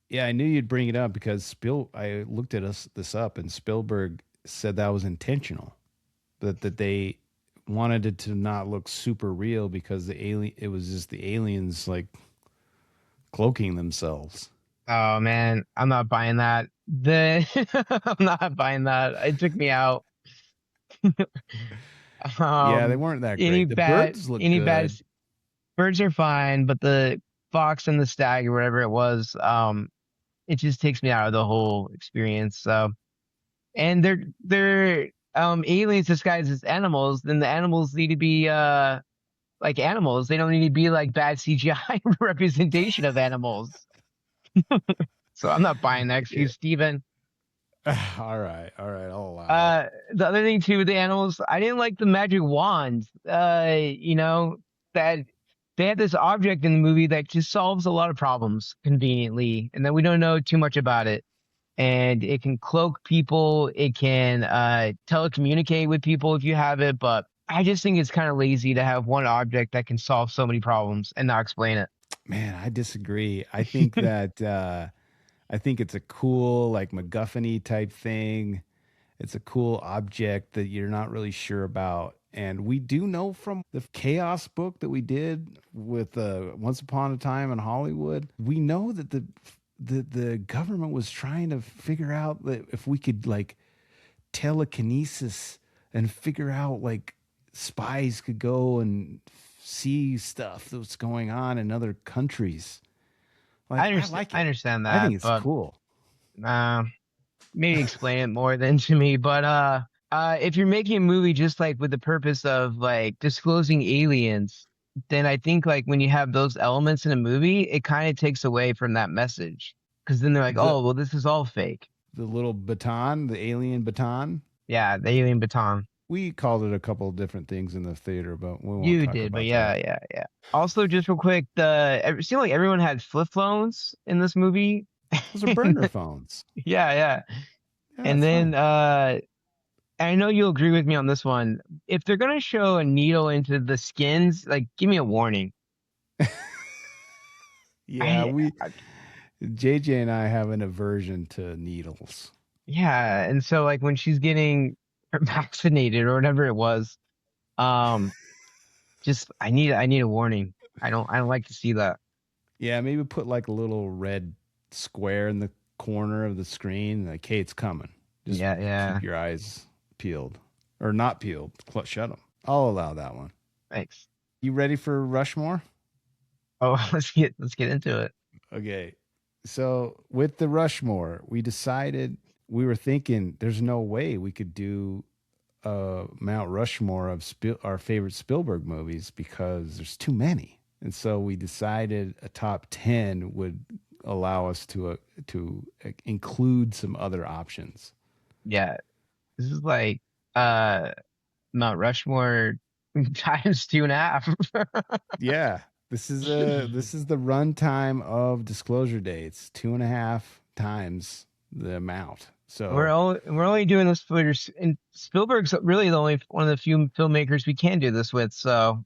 Speaker 1: Yeah, I knew you'd bring it up because I looked at this up, and Spielberg said that was intentional. That they wanted it to not look super real because it was just the aliens like cloaking themselves.
Speaker 7: Oh man, I'm not buying that. I'm not buying that. It took me out.
Speaker 1: Yeah, they weren't that great. The birds look good.
Speaker 7: Birds are fine, but the fox and the stag or whatever it was, it just takes me out of the whole experience. So, and they're aliens disguised as animals. Then the animals need to be like animals. They don't need to be like bad CGI representation of animals. So I'm not buying that excuse, Steven.
Speaker 1: All right, I'll allow it.
Speaker 7: The other thing too with the animals, I didn't like the magic wand. That they had this object in the movie that just solves a lot of problems conveniently, and then we don't know too much about it. And it can cloak people, it can telecommunicate with people if you have it, but I just think it's kind of lazy to have one object that can solve so many problems and not explain it.
Speaker 1: Man, I disagree. I think that I think it's a cool, like MacGuffin-y type thing. It's a cool object that you're not really sure about. And we do know from the Chaos book that we did with Once Upon a Time in Hollywood, we know that the government was trying to figure out that if we could like telekinesis and figure out like spies could go and see stuff that's going on in other countries. Like, I like
Speaker 7: I
Speaker 1: it.
Speaker 7: understand
Speaker 1: I
Speaker 7: that,
Speaker 1: think it's
Speaker 7: but
Speaker 1: cool.
Speaker 7: maybe explain it more than to me. But if you're making a movie just like with the purpose of like disclosing aliens, then I think like when you have those elements in a movie, it kind of takes away from that message. Because then they're like,
Speaker 1: The
Speaker 7: oh, well, this is all fake.
Speaker 1: the little baton, the alien baton.
Speaker 7: Yeah, the alien baton.
Speaker 1: We called it a couple of different things in the theater, but we won't
Speaker 7: You
Speaker 1: talk
Speaker 7: did, but
Speaker 1: about
Speaker 7: yeah,
Speaker 1: that.
Speaker 7: yeah. Also, just real quick, it seemed like everyone had flip phones in this movie.
Speaker 1: Those are burner phones.
Speaker 7: Yeah.
Speaker 1: Yeah,
Speaker 7: And
Speaker 1: that's
Speaker 7: then
Speaker 1: fine.
Speaker 7: I know you'll agree with me on this one. If they're gonna show a needle into the skins, like give me a warning.
Speaker 1: Yeah,
Speaker 7: I,
Speaker 1: we JJ and I have an aversion to needles.
Speaker 7: yeah, and so like when she's getting vaccinated or whatever it was, um, just I need a warning. I don't like to see that.
Speaker 1: Yeah, maybe put like a little red square in the corner of the screen, like, hey, it's coming. Just
Speaker 7: Yeah.
Speaker 1: keep your eyes peeled or not peeled. Shut them. I'll allow that one.
Speaker 7: Thanks.
Speaker 1: You ready for Rushmore?
Speaker 7: Oh, let's get into it.
Speaker 1: Okay. So with the Rushmore, we decided we were thinking there's no way we could do Mount Rushmore of our favorite Spielberg movies because there's too many. And so we decided a top 10 would allow us to include some other options.
Speaker 7: Yeah, this is like Mount Rushmore times 2.5.
Speaker 1: Yeah. This is the runtime of Disclosure Day. It's 2.5 times the amount. So
Speaker 7: We're only doing this for and Spielberg's really the only one of the few filmmakers we can do this with. So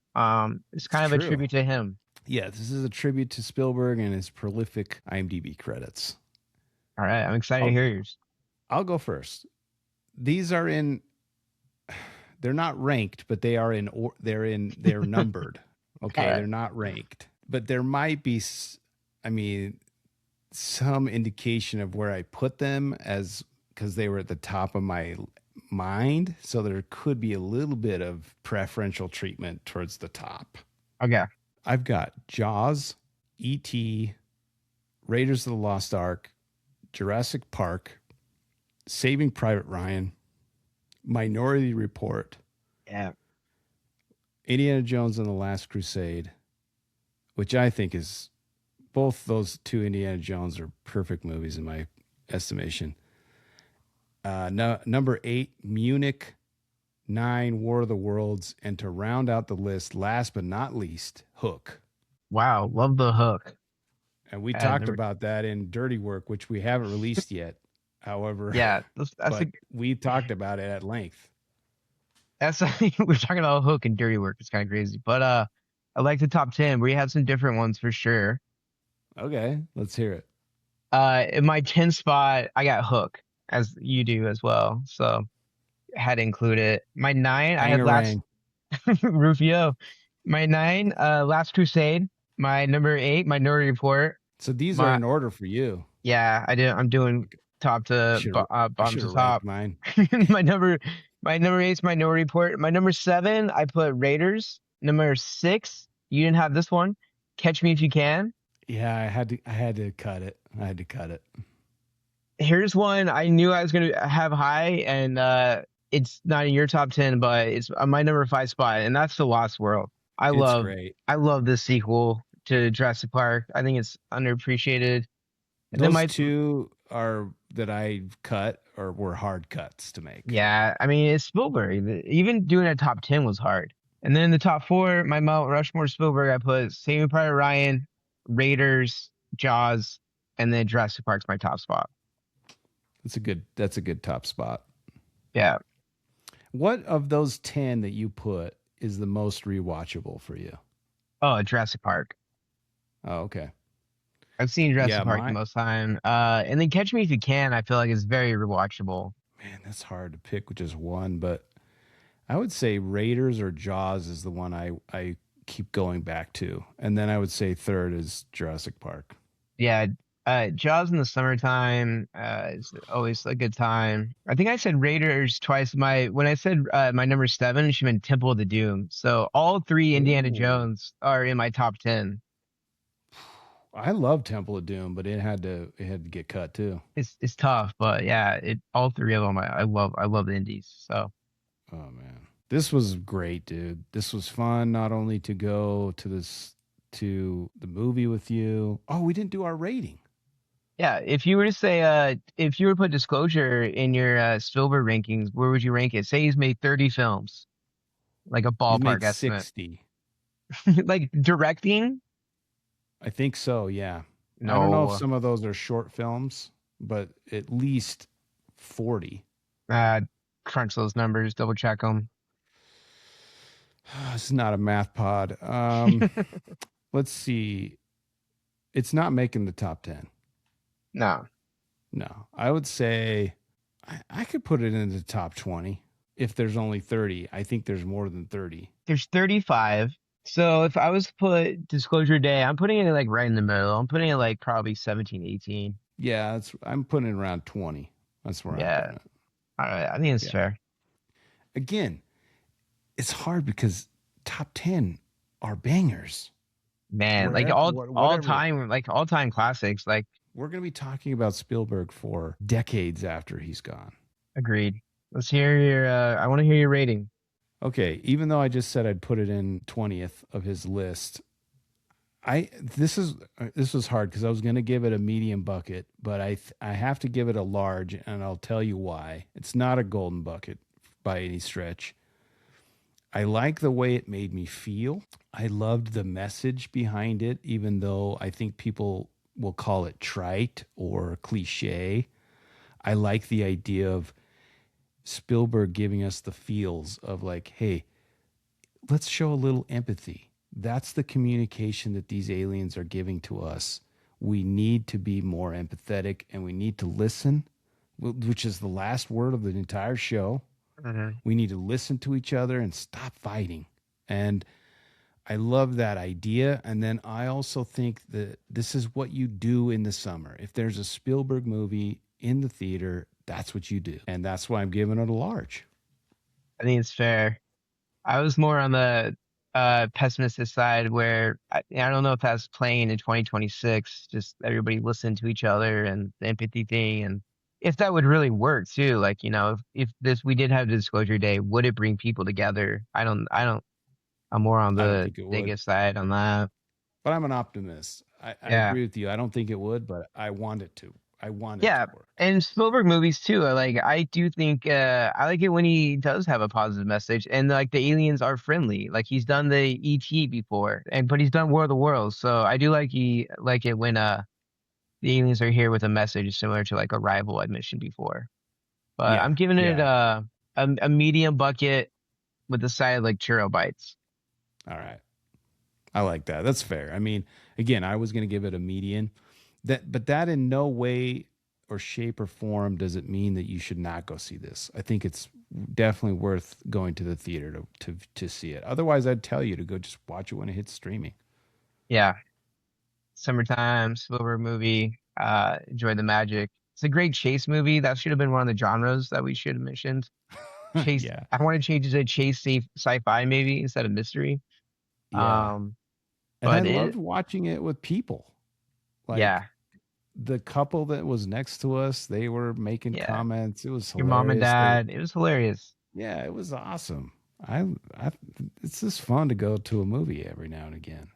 Speaker 7: it's kind of a
Speaker 1: true.
Speaker 7: tribute to him.
Speaker 1: Yeah, this is a tribute to Spielberg and his prolific IMDb credits.
Speaker 7: All right, I'm excited to hear yours.
Speaker 1: I'll go first. These are in. They're not ranked, but they are they're numbered. Okay,
Speaker 7: Right.
Speaker 1: They're not ranked, but there might be. I mean, some indication of where I put them as because they were at the top of my mind. So there could be a little bit of preferential treatment towards the top.
Speaker 7: Okay.
Speaker 1: I've got Jaws, E.T., Raiders of the Lost Ark, Jurassic Park, Saving Private Ryan, Minority Report,
Speaker 7: Yeah.
Speaker 1: Indiana Jones and the Last Crusade, which I think is both those two Indiana Jones are perfect movies in my estimation. Number 8, Munich. 9, War of the Worlds. And to round out the list, last but not least, Hook.
Speaker 7: Wow, love the hook.
Speaker 1: And we talked about that in Dirty Work, which we haven't released yet. However,
Speaker 7: Yeah,
Speaker 1: we talked about it at length.
Speaker 7: we're talking about hook and dirty work. It's kind of crazy, but I like the top 10. We have some different ones for sure.
Speaker 1: Okay, let's hear it.
Speaker 7: In my 10 spot, I got Hook, as you do as well. So had to include it. My 9, I had last Rufio. My 9, Last Crusade. My number 8, Minority Report.
Speaker 1: So these are in order for you.
Speaker 7: Yeah, I did. I'm doing top to bottom to top.
Speaker 1: Mine.
Speaker 7: my number 8 is Minority Report. My number 7, I put Raiders. Number 6, you didn't have this one. Catch Me If You Can.
Speaker 1: Yeah, I had to cut it.
Speaker 7: Here's one I knew I was gonna have high, and it's not in your top 10, but it's on my number 5 spot, and that's The Lost World.
Speaker 1: Great.
Speaker 7: I love this sequel to Jurassic Park. I think it's underappreciated. And
Speaker 1: Those
Speaker 7: then my
Speaker 1: two are that I cut or were hard cuts to make.
Speaker 7: Yeah, I mean it's Spielberg. Even doing a top 10 was hard. And then the top 4, my Mount Rushmore Spielberg, I put Saving Private Ryan, Raiders, Jaws, and then Jurassic Park's my top spot.
Speaker 1: That's a good top spot.
Speaker 7: Yeah.
Speaker 1: What of those 10 that you put is the most rewatchable for you?
Speaker 7: Oh, Jurassic Park.
Speaker 1: Oh, okay.
Speaker 7: I've seen Jurassic Park the most time. And then Catch Me If You Can, I feel like is very rewatchable.
Speaker 1: Man, that's hard to pick with just one, but I would say Raiders or Jaws is the one I keep going back to. And then I would say third is Jurassic Park.
Speaker 7: Yeah, Jaws in the summertime is always a good time. I think I said Raiders twice. When I said my number 7, she meant Temple of the Doom. So all 3 Indiana
Speaker 1: Ooh.
Speaker 7: Jones are in my top 10.
Speaker 1: I love Temple of Doom, but it had to get cut too.
Speaker 7: It's tough, but yeah, all 3 of them I love the indies. So
Speaker 1: Oh man. This was great, dude. This was fun not only to go to the movie with you. Oh, we didn't do our rating.
Speaker 7: yeah, if you were to put Disclosure in your Spielberg rankings, where would you rank it? Say he's made 30 films, like a
Speaker 1: He's
Speaker 7: ballpark
Speaker 1: made
Speaker 7: estimate.
Speaker 1: 60.
Speaker 7: Like directing?
Speaker 1: I think so, yeah. I don't know if
Speaker 7: No.
Speaker 1: some of those are short films, but at least 40.
Speaker 7: Uh, Crunch those numbers, double check them.
Speaker 1: This is not a math pod. Let's see. It's not making the top 10.
Speaker 7: No.
Speaker 1: No. I would say I could put it in the top 20 if there's only 30. I think there's more than 30.
Speaker 7: There's 35. So if I was to put Disclosure Day, I'm putting it like right in the middle. I'm putting it like probably 17, 18.
Speaker 1: Yeah, I'm putting it around 20. That's where I'm
Speaker 7: Yeah.
Speaker 1: putting it.
Speaker 7: All right. I think it's
Speaker 1: Yeah.
Speaker 7: fair.
Speaker 1: Again, it's hard because top 10 are bangers.
Speaker 7: Man, like
Speaker 1: Whatever-
Speaker 7: all time classics. Like,
Speaker 1: We're going to be talking about Spielberg for decades after he's gone.
Speaker 7: agreed. Let's hear your, I want to hear your rating.
Speaker 1: Okay, even though I just said I'd put it in 20th of his list, this was hard because I was going to give it a medium bucket, but I have to give it a large, and I'll tell you why. It's not a golden bucket by any stretch. I like the way it made me feel. I loved the message behind it, even though I think people will call it trite or cliche. I like the idea of Spielberg giving us the feels of like, hey, let's show a little empathy. That's the communication that these aliens are giving to us. We need to be more empathetic and we need to listen, which is the last word of the entire show. We need to listen to each other and stop fighting. And I love that idea. And then I also think that this is what you do in the summer. If there's a Spielberg movie in the theater, that's what you do. And that's why I'm giving it a large.
Speaker 7: I think it's fair. I was more on the pessimistic side where I don't know if that's playing in 2026, just everybody listen to each other and the empathy thing. And if that would really work too, like, if we did have Disclosure Day, would it bring people together? I'm more on
Speaker 1: I don't
Speaker 7: the
Speaker 1: think it would.
Speaker 7: negative side on that.
Speaker 1: But I'm an optimist. I
Speaker 7: Yeah.
Speaker 1: agree with you. I don't think it would, but I want it to. I want it
Speaker 7: Yeah.
Speaker 1: to work.
Speaker 7: And Spielberg movies too. I do think I like it when he does have a positive message and like the aliens are friendly. Like he's done the ET before but he's done War of the Worlds. So I do like it when the aliens are here with a message similar to like Arrival I'd mentioned before. But
Speaker 1: Yeah,
Speaker 7: I'm giving it
Speaker 1: yeah.
Speaker 7: a medium bucket with the side like churro bites.
Speaker 1: All right. I like that. That's fair. I mean, again, I was going to give it a median. But that in no way or shape or form does it mean that you should not go see this. I think it's definitely worth going to the theater to see it. Otherwise, I'd tell you to go just watch it when it hits streaming.
Speaker 7: Yeah. Summertime, Spielberg movie. Enjoy the magic. It's a great chase movie. That should have been one of the genres that we should have mentioned. Chase.
Speaker 1: Yeah.
Speaker 7: I want to change it to chase sci-fi maybe instead of mystery.
Speaker 1: Yeah.
Speaker 7: Um,
Speaker 1: And I
Speaker 7: but
Speaker 1: loved watching it with people. Like
Speaker 7: yeah,
Speaker 1: the couple that was next to us, they were making
Speaker 7: Yeah.
Speaker 1: comments. It was hilarious.
Speaker 7: your mom and dad. It was hilarious.
Speaker 1: Yeah, it was awesome. It's just fun to go to a movie every now and again.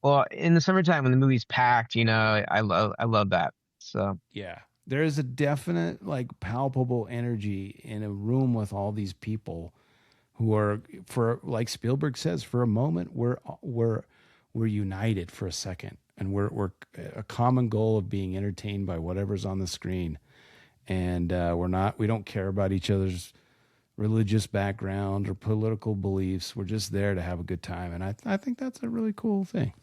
Speaker 7: Well, in the summertime when the movie's packed, I love that. So
Speaker 1: Yeah. There is a definite, like, palpable energy in a room with all these people who are, for like Spielberg says, for a moment we're united for a second, and we're a common goal of being entertained by whatever's on the screen, and we don't care about each other's religious background or political beliefs. We're just there to have a good time, and I think that's a really cool thing.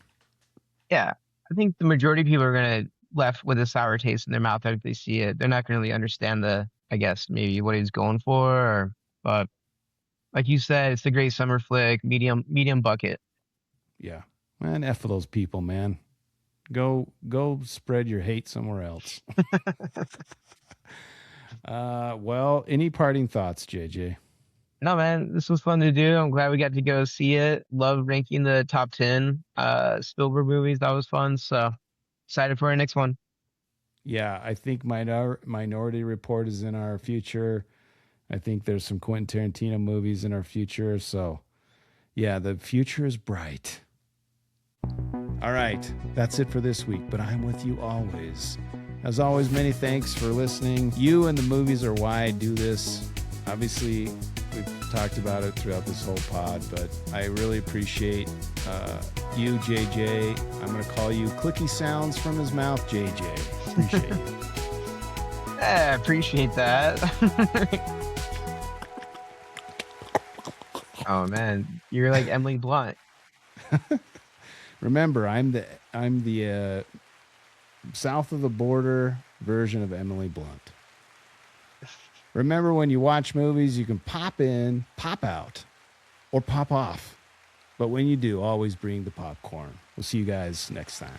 Speaker 7: yeah, I think the majority of people are gonna left with a sour taste in their mouth if they see it. They're not gonna really understand I guess maybe what he's going for, but like you said, it's a great summer flick, medium bucket.
Speaker 1: Yeah, man, F for those people, man. Go spread your hate somewhere else. Well, any parting thoughts, JJ?
Speaker 7: No, man, this was fun to do. I'm glad we got to go see it. Love ranking the top 10 Spielberg movies. That was fun. So excited for our next one.
Speaker 1: Yeah, I think Minority Report is in our future. I think there's some Quentin Tarantino movies in our future. So, yeah, the future is bright. All right, that's it for this week, but I'm with you always. As always, many thanks for listening. You and the movies are why I do this. Obviously, we've talked about it throughout this whole pod, but I really appreciate you, JJ. I'm going to call you Clicky Sounds from his mouth, JJ. Appreciate you.
Speaker 7: Yeah, appreciate that. Oh man, you're like Emily Blunt.
Speaker 1: Remember, I'm the south of the border version of Emily Blunt. Remember, when you watch movies, you can pop in, pop out, or pop off. But when you do, always bring the popcorn. We'll see you guys next time.